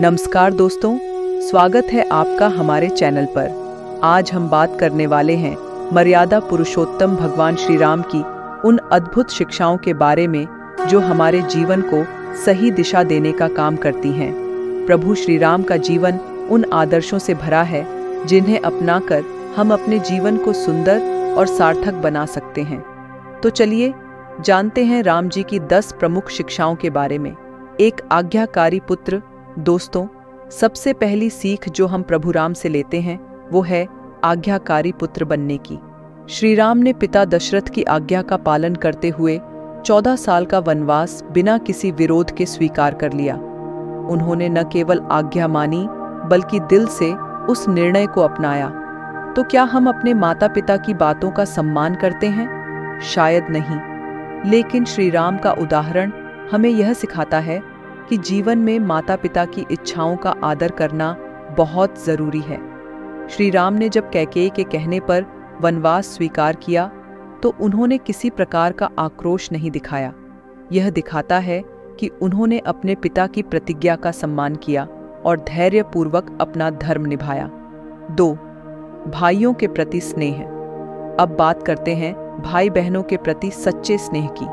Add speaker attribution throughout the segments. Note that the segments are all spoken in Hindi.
Speaker 1: नमस्कार दोस्तों, स्वागत है आपका हमारे चैनल पर। आज हम बात करने वाले हैं मर्यादा पुरुषोत्तम भगवान श्री राम की उन अद्भुत शिक्षाओं के बारे में जो हमारे जीवन को सही दिशा देने का काम करती हैं। प्रभु श्री राम का जीवन उन आदर्शों से भरा है जिन्हें अपनाकर हम अपने जीवन को सुंदर और सार्थक बना सकते हैं। तो चलिए जानते हैं राम जी की 10 प्रमुख शिक्षाओं के बारे में। एक आज्ञाकारी पुत्र। दोस्तों, सबसे पहली सीख जो हम प्रभु राम से लेते हैं वो है आज्ञाकारी पुत्र बनने की। श्री राम ने पिता दशरथ की आज्ञा का पालन करते हुए 14 साल का वनवास बिना किसी विरोध के स्वीकार कर लिया। उन्होंने न केवल आज्ञा मानी बल्कि दिल से उस निर्णय को अपनाया। तो क्या हम अपने माता पिता की बातों का सम्मान करते हैं? शायद नहीं, लेकिन श्री राम का उदाहरण हमें यह सिखाता है कि जीवन में माता पिता की इच्छाओं का आदर करना बहुत जरूरी है। श्री राम ने जब कैकेयी के कहने पर वनवास स्वीकार किया तो उन्होंने किसी प्रकार का आक्रोश नहीं दिखाया। यह दिखाता है कि उन्होंने अपने पिता की प्रतिज्ञा का सम्मान किया और धैर्यपूर्वक अपना धर्म निभाया। 2. भाइयों के प्रति स्नेह। अब बात करते हैं भाई बहनों के प्रति सच्चे स्नेह की।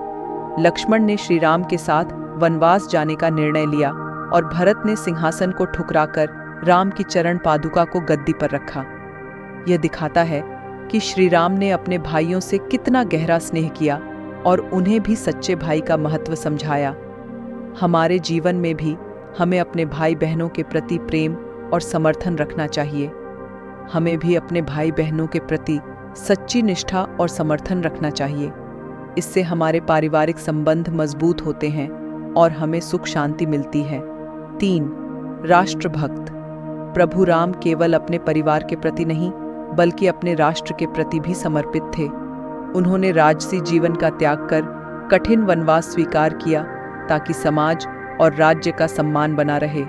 Speaker 1: लक्ष्मण ने श्री राम के साथ वनवास जाने का निर्णय लिया और भरत ने सिंहासन को ठुकराकर राम की चरण पादुका को गद्दी पर रखा। यह दिखाता है कि श्री राम ने अपने भाइयों से कितना गहरा स्नेह किया और उन्हें भी सच्चे भाई का महत्व समझाया। हमारे जीवन में भी हमें अपने भाई बहनों के प्रति प्रेम और समर्थन रखना चाहिए। हमें भी अपने भाई बहनों के प्रति सच्ची निष्ठा और समर्थन रखना चाहिए। इससे हमारे पारिवारिक संबंध मजबूत होते हैं और हमें सुख शांति मिलती है। 3. राष्ट्रभक्त। प्रभु राम केवल अपने परिवार के प्रति नहीं बल्कि अपने राष्ट्र के प्रति भी समर्पित थे। उन्होंने राजसी जीवन का त्याग कर कठिन वनवास स्वीकार किया ताकि समाज और राज्य का सम्मान बना रहे।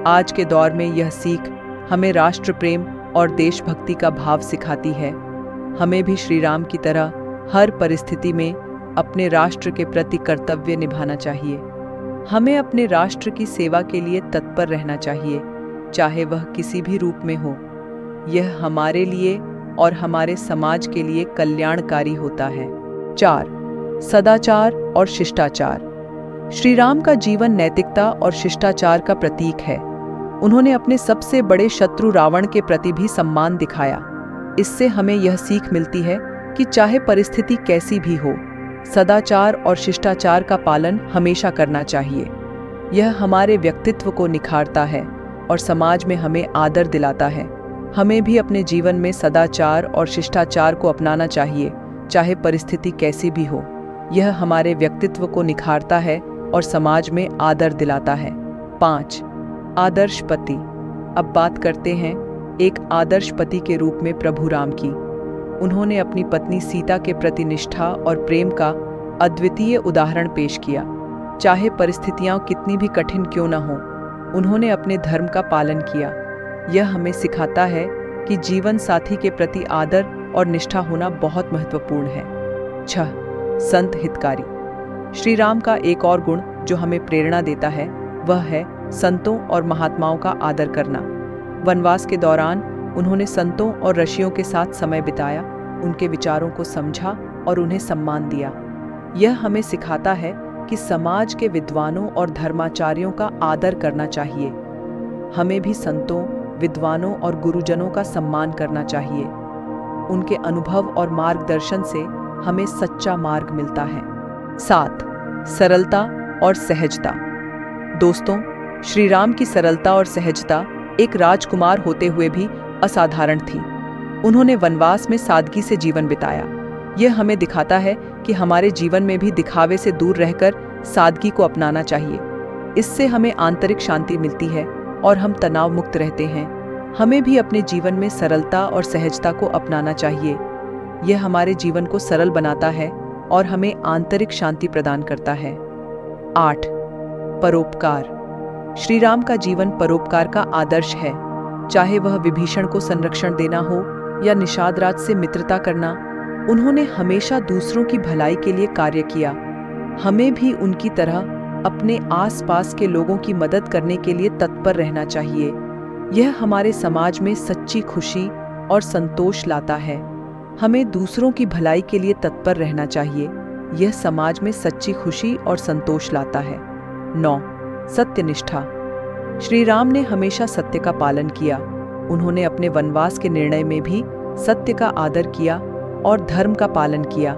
Speaker 1: आज के दौर में यह सीख हमें राष्ट्र प्रेम और देशभक्ति का भाव सिखाती है। हमें भी श्री राम की तरह हर परिस्थिति में अपने राष्ट्र के प्रति कर्तव्य निभाना चाहिए। हमें अपने राष्ट्र की सेवा के लिए तत्पर रहना चाहिए, चाहे वह किसी भी रूप में हो। यह हमारे लिए और हमारे समाज के लिए कल्याणकारी होता है। 4. सदाचार और शिष्टाचार। श्री राम का जीवन नैतिकता और शिष्टाचार का प्रतीक है। उन्होंने अपने सबसे बड़े शत्रु रावण के प्रति भी सम्मान दिखाया। इससे हमें यह सीख मिलती है कि चाहे परिस्थिति कैसी भी हो, सदाचार और शिष्टाचार का पालन हमेशा करना चाहिए। यह हमारे व्यक्तित्व को निखारता है और समाज में हमें आदर दिलाता है। हमें भी अपने जीवन में सदाचार और शिष्टाचार को अपनाना चाहिए, चाहे परिस्थिति कैसी भी हो। यह हमारे व्यक्तित्व को निखारता है और समाज में आदर दिलाता है। 5. आदर्श पति। अब बात करते हैं एक आदर्श पति के रूप में प्रभु राम की। उन्होंने अपनी पत्नी सीता के प्रति निष्ठा और प्रेम का अद्वितीय उदाहरण पेश किया। चाहे परिस्थितियां कितनी भी कठिन क्यों न हो, उन्होंने अपने धर्म का पालन किया। यह हमें सिखाता है कि जीवन साथी के प्रति आदर और निष्ठा होना बहुत महत्वपूर्ण है। 6. संत हितकारी। श्री राम का एक और गुण जो हमें प्रेरणा देता है वह है संतों और महात्माओं का आदर करना। वनवास के दौरान उन्होंने संतों और ऋषियों के साथ समय बिताया, उनके विचारों को समझा और उन्हें सम्मान दिया। यह हमें सिखाता है कि समाज के विद्वानों और धर्माचार्यों का आदर करना चाहिए। हमें भी संतों, विद्वानों और गुरुजनों का सम्मान करना चाहिए। उनके अनुभव और मार्गदर्शन से हमें सच्चा मार्ग मिलता है। 7. सरलता और सहजता। दोस्तों, श्री राम की सरलता और सहजता एक राजकुमार होते हुए भी असाधारण थी। उन्होंने वनवास में सादगी से जीवन बिताया। यह हमें दिखाता है कि हमारे जीवन में भी दिखावे से दूर रहकर सादगी को अपनाना चाहिए। इससे हमें आंतरिक शांति मिलती है और हम तनाव मुक्त रहते हैं। हमें भी अपने जीवन में सरलता और सहजता को अपनाना चाहिए। यह हमारे जीवन को सरल बनाता है और हमें आंतरिक शांति प्रदान करता है। 8. परोपकार। श्री राम का जीवन परोपकार का आदर्श है। चाहे वह विभीषण को संरक्षण देना हो या निषाद राज से मित्रता करना, उन्होंने हमेशा दूसरों की भलाई के लिए कार्य किया। हमें भी उनकी तरह अपने आसपास के लोगों की मदद करने के लिए तत्पर रहना चाहिए। यह हमारे समाज में सच्ची खुशी और संतोष लाता है। हमें दूसरों की भलाई के लिए तत्पर रहना चाहिए। यह समाज में सच्ची खुशी और संतोष लाता है। 9. सत्यनिष्ठा। श्री राम ने हमेशा सत्य का पालन किया। उन्होंने अपने वनवास के निर्णय में भी सत्य का आदर किया और धर्म का पालन किया।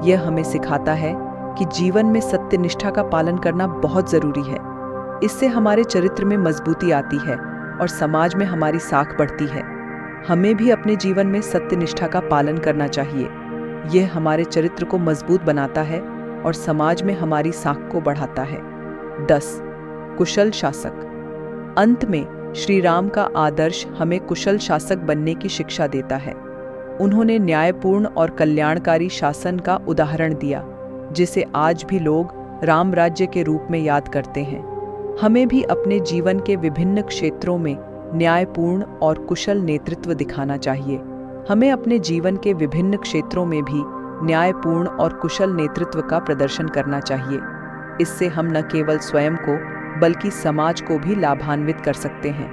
Speaker 1: यह हमें सिखाता है कि जीवन में सत्यनिष्ठा का पालन करना बहुत जरूरी है। इससे हमारे चरित्र में मजबूती आती है और समाज में हमारी साख बढ़ती है। हमें भी अपने जीवन में सत्यनिष्ठा का पालन करना चाहिए। यह हमारे चरित्र को मजबूत बनाता है और समाज में हमारी साख को बढ़ाता है। 10. कुशल शासक। अंत में श्री राम का आदर्श हमें कुशल शासक बनने की शिक्षा देता है। उन्होंने न्यायपूर्ण और कल्याणकारी शासन का उदाहरण दिया, जिसे आज भी लोग राम राज्य के रूप में याद करते हैं। हमें भी अपने जीवन के विभिन्न क्षेत्रों में न्यायपूर्ण और कुशल नेतृत्व दिखाना चाहिए। हमें अपने जीवन के विभिन्न क्षेत्रों में भी न्यायपूर्ण और कुशल नेतृत्व का प्रदर्शन करना चाहिए। इससे हम न केवल स्वयं को बल्कि समाज को भी लाभान्वित कर सकते हैं।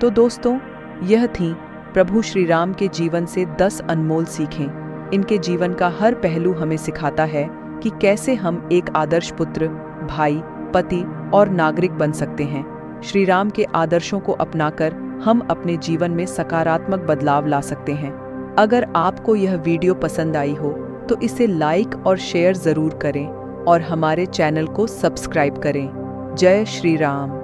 Speaker 1: तो दोस्तों, यह थी प्रभु श्री राम के जीवन से 10 अनमोल सीखें। इनके जीवन का हर पहलू हमें सिखाता है कि कैसे हम एक आदर्श पुत्र, भाई, पति और नागरिक बन सकते हैं। श्री राम के आदर्शों को अपनाकर हम अपने जीवन में सकारात्मक बदलाव ला सकते हैं। अगर आपको यह वीडियो पसंद आई हो तो इसे लाइक और शेयर जरूर करें और हमारे चैनल को सब्सक्राइब करें। जय श्री राम।